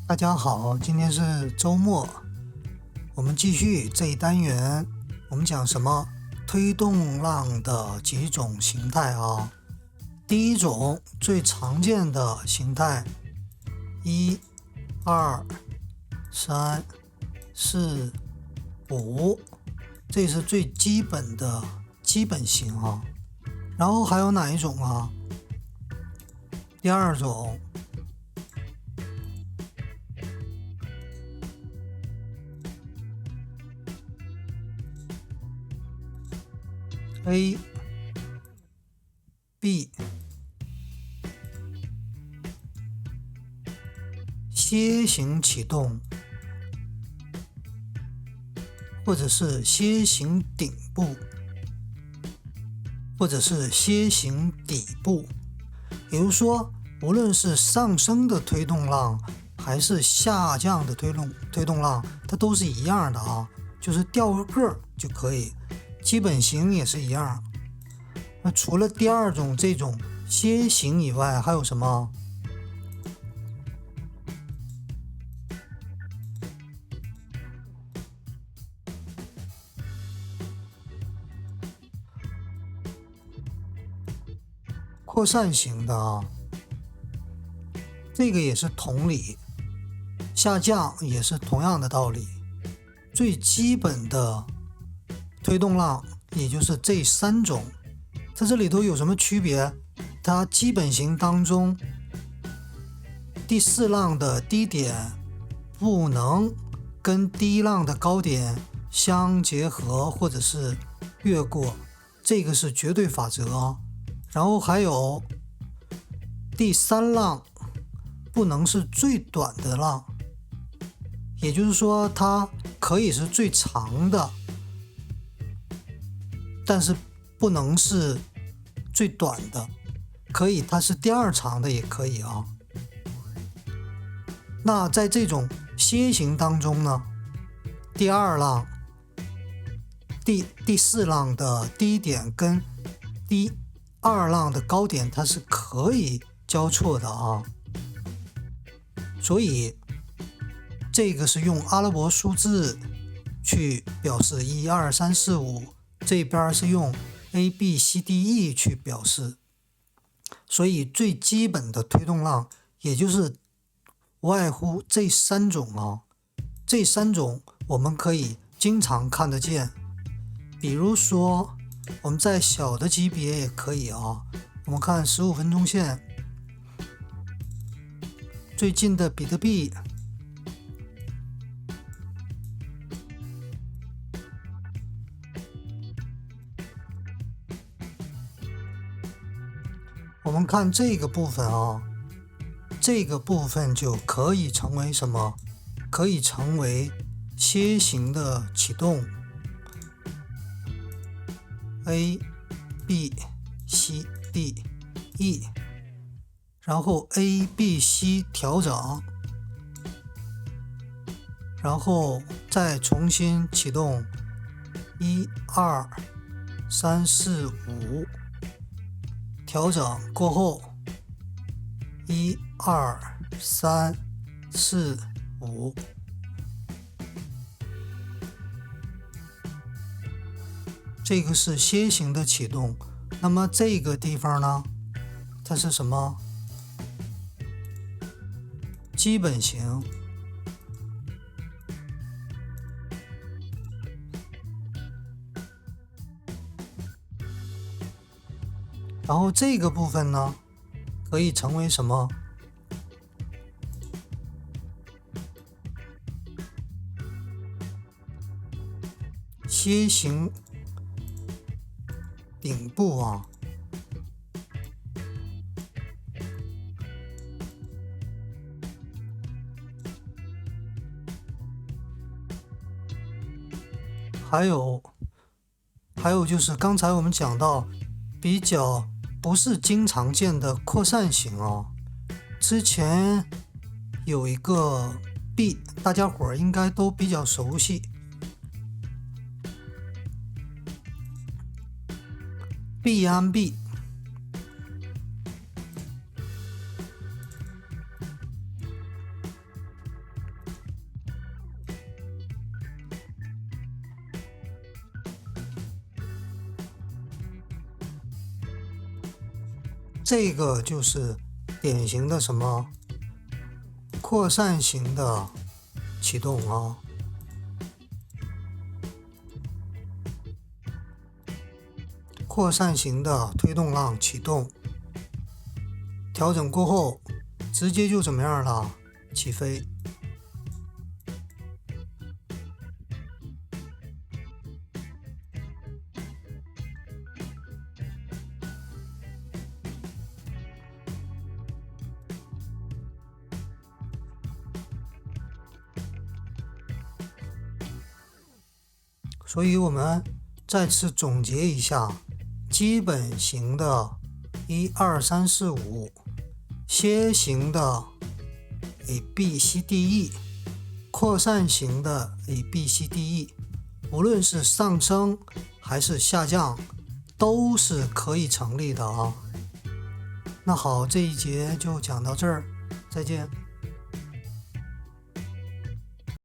大家好，今天是周末，我们继续这一单元，我们讲什么？推动浪的几种形态啊。第一种最常见的形态，1、2、3、4、5，这是最基本的基本型啊。然后还有哪一种啊？第二种A、B， 楔形启动，或者是楔形顶部，或者是楔形底部。也就是说，无论是上升的推动浪还是下降的推动浪，它都是一样的啊，就是调个个就可以，基本型也是一样。那除了第二种这种楔形以外，还有什么？扩散型的啊，这个也是同理，下降也是同样的道理。最基本的推动浪也就是这三种，在这里头有什么区别？它基本型当中，第四浪的低点不能跟第一浪的高点相结合或者是越过，这个是绝对法则啊。然后还有第三浪不能是最短的浪，也就是说它可以是最长的，但是不能是最短的，可以它是第二长的也可以啊。那在这种楔形当中呢，第二浪第四浪的低点跟第二浪的高点它是可以交错的啊，所以这个是用阿拉伯数字去表示1、2、3、4、5，这边是用 A、B、C、D、E 去表示，所以最基本的推动浪也就是无外乎这三种啊，这三种我们可以经常看得见，比如说我们在小的级别也可以啊，我们看15分钟线，最近的比特币，我们看这个部分啊，这个部分就可以成为什么？可以成为楔形的启动。A、B、C、D、E， 然后 A、B、C 调整，然后再重新启动1、2、3、4、5，调整过后1、2、3、4、5。这个是楔形的启动，那么这个地方呢，它是什么？基本型。然后这个部分呢，可以成为什么？楔形顶部啊。还有就是刚才我们讲到比较不是经常见的扩散型啊，之前有一个 B， 大家伙应该都比较熟悉， BNB，这个就是典型的什么扩散型的启动啊。扩散型的推动浪启动，调整过后直接就怎么样了？起飞。所以我们再次总结一下，基本型的1、2、3、4、5，楔形的 ABCDE， 扩散型的 ABCDE， 无论是上升还是下降都是可以成立的啊。那好，这一节就讲到这儿，再见。